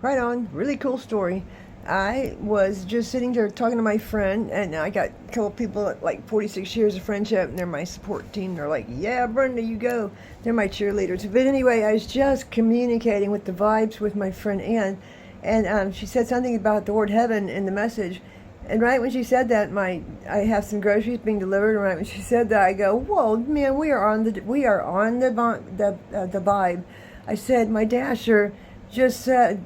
Right on. Really cool story. I was just sitting there talking to my friend, and I got a couple people at like 46 years of friendship, and they're my support team. They're like, "Yeah, Brenda, you go." They're my cheerleaders. But anyway, I was just communicating with the vibes with my friend Ann, and she said something about the word heaven in the message. And right when she said that, I have some groceries being delivered. And right when she said that, I go, "Whoa, man, we are on the vibe." I said, "My dasher just said,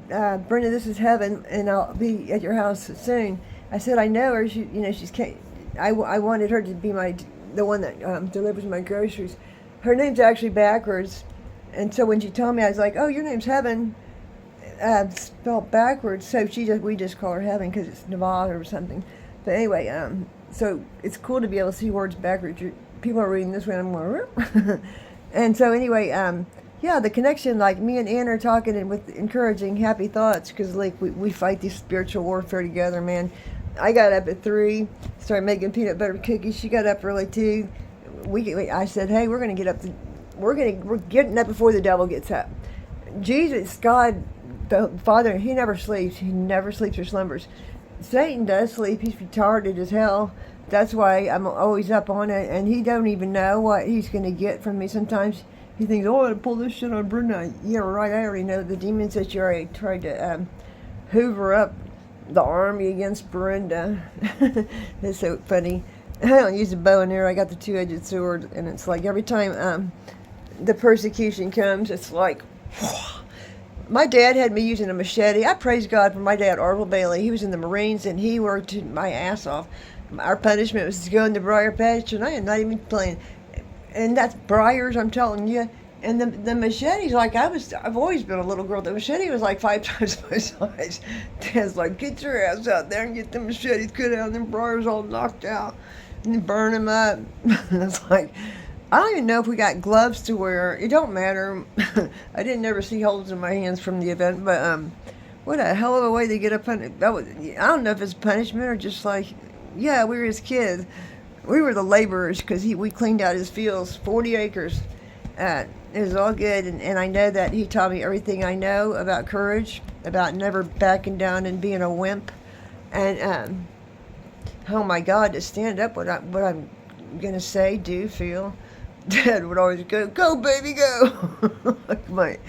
Brenda, this is heaven, and I'll be at your house soon." I said, "I know her. She's. I wanted her to be the one that delivers my groceries. Her name's actually backwards, and so when she told me, I was like, oh, your name's Heaven, spelled backwards. So we just call her Heaven because it's Nevada or something. But anyway, so it's cool to be able to see words backwards. People are reading this way, and I'm going, and so anyway, yeah, the connection, like me and Ann are talking and with encouraging happy thoughts, because like we fight this spiritual warfare together, man. I got up at 3, started making peanut butter cookies. She got up early too. I said, hey, we're getting up before the devil gets up. Jesus, God, the Father, He never sleeps. He never sleeps or slumbers. Satan does sleep. He's retarded as hell. That's why I'm always up on it, and he don't even know what he's going to get from me. Sometimes he thinks, oh, I'm going to pull this shit on Brenda. Yeah, right, I already know the demons that you already tried to hoover up the army against Brenda. It's so funny. I don't use a bow and arrow. I got the two-edged sword, and it's like every time the persecution comes, it's like... My dad had me using a machete. I praise God for my dad, Orville Bailey. He was in the Marines, and he worked my ass off. Our punishment was to go in the briar patch, and I am not even playing. And that's briars, I'm telling you. And the machete's like, I've always been a little girl. The machete was like 5 times my size. Dad's like, get your ass out there and get the machetes cut out, and them briars all knocked out, and burn them up. And it's like, I don't even know if we got gloves to wear. It don't matter. I didn't ever see holes in my hands from the event, but what a hell of a way to get a I don't know if it's punishment or just like, yeah, we were his kids. We were the laborers because we cleaned out his fields, 40 acres. It was all good, and I know that he taught me everything I know about courage, about never backing down and being a wimp, and oh my God, to stand up what I'm gonna say, do, feel. Dad would always go baby, go. Like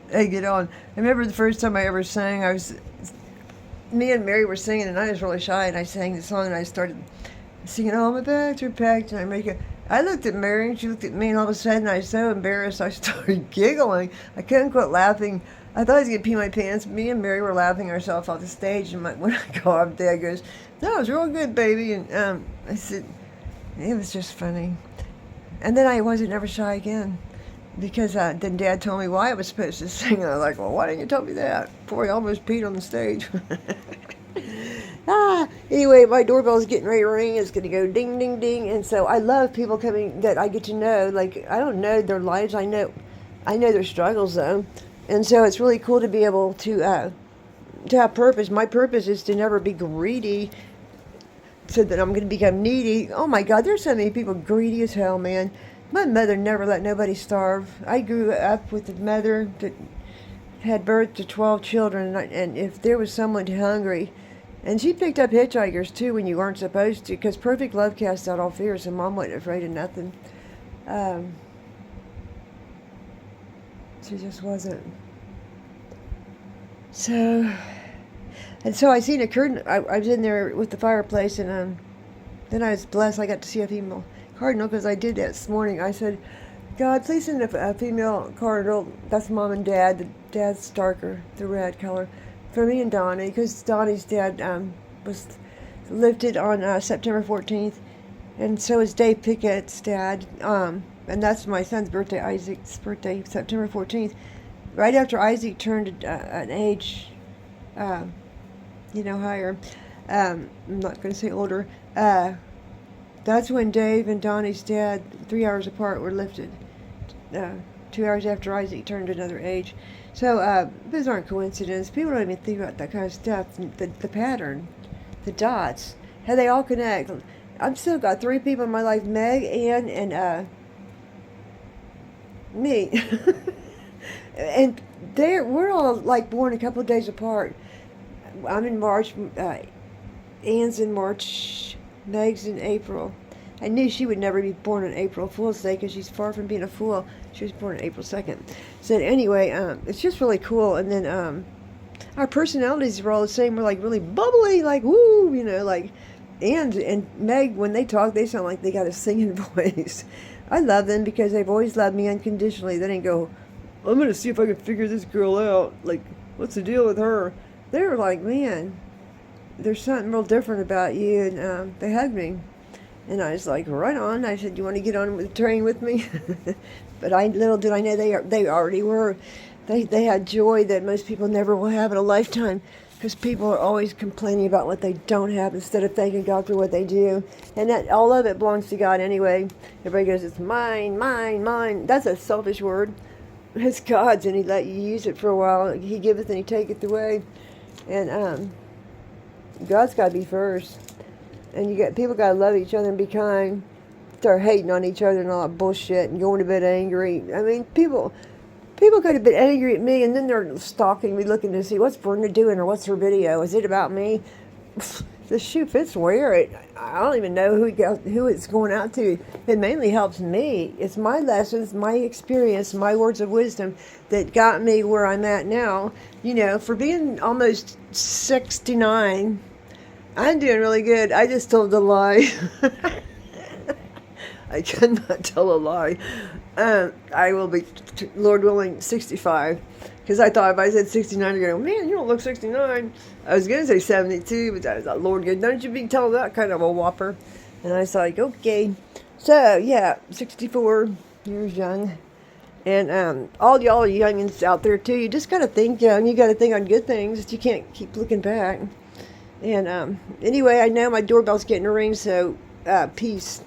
hey, get on. I remember the first time I ever sang, me and Mary were singing, and I was really shy, and I sang the song, and I started singing, all my bags are packed, and I looked at Mary, and she looked at me, and all of a sudden I was so embarrassed, I started giggling. I couldn't quit laughing. I thought I was going to pee my pants. Me and Mary were laughing ourselves off the stage, and when I go up, Dad goes, no, it was real good, baby, and I said, it was just funny. And then I wasn't ever shy again, because then Dad told me why I was supposed to sing, and I was like, well, why didn't you tell me that? Boy, I almost peed on the stage. Anyway, my doorbell's getting ready to ring. It's going to go ding, ding, ding. And so I love people coming that I get to know. Like, I don't know their lives. I know their struggles, though. And so it's really cool to be able to have purpose. My purpose is to never be greedy, so that I'm going to become needy. Oh my God, there's so many people greedy as hell, man. My mother never let nobody starve. I grew up with a mother that had birth to 12 children, and if there was someone hungry, and she picked up hitchhikers too when you weren't supposed to, because perfect love casts out all fears, and Mom wasn't afraid of nothing. She just wasn't. So I seen a curtain. I was in there with the fireplace, and then I was blessed. I got to see a female cardinal, because I did that this morning. I said, God, please send a female cardinal. That's Mom and Dad. The dad's darker, the red color, for me and Donnie, because Donnie's dad was lifted on September 14th, and so is Dave Pickett's dad. And that's my son's birthday, Isaac's birthday, September 14th. Right after Isaac turned an age, higher. I'm not going to say older. That's when Dave and Donnie's dad, 3 hours apart, were lifted. 2 hours after Isaac turned another age. So those aren't coincidences. People don't even think about that kind of stuff. The pattern, the dots, how they all connect. I've still got 3 people in my life: Meg, Ann, and me. And we're all like born a couple of days apart. I'm in March. Ann's in March. Meg's in April. I knew she would never be born on April Fool's Day because she's far from being a fool. She was born on April 2nd. So anyway, it's just really cool. And then our personalities are all the same. We're like really bubbly, like woo, like and Meg, when they talk, they sound like they got a singing voice. I love them because they've always loved me unconditionally. They didn't go, I'm going to see if I can figure this girl out. Like, what's the deal with her? They were like, man, there's something real different about you. And they hugged me. And I was like, right on. I said, you want to get on with the train with me? But little did I know they already were. They had joy that most people never will have in a lifetime, because people are always complaining about what they don't have instead of thanking God for what they do. And that all of it belongs to God anyway. Everybody goes, it's mine, mine, mine. That's a selfish word. It's God's, and He let you use it for a while. He giveth and He taketh away. And God's got to be first. And people got to love each other and be kind. Start hating on each other and all that bullshit and going to bed angry. I mean, people go to bed angry at me, and then they're stalking me, looking to see what's Brenda doing or what's her video. Is it about me? The shoe fits, wear it. I don't even know who it's going out to. It mainly helps me. It's my lessons, my experience, my words of wisdom that got me where I'm at now. For being almost 69, I'm doing really good. I just told a lie. I cannot tell a lie. I will be, Lord willing, 65. Because I thought if I said 69, you're going, man, you don't look 69. I was going to say 72, but I thought, Lord, don't you be telling that kind of a whopper. And I was like, okay. So, yeah, 64 years young. And all y'all youngins out there, too, you just got to think young. You got to think on good things. You can't keep looking back. And anyway, I know my doorbell's getting a ring, so peace.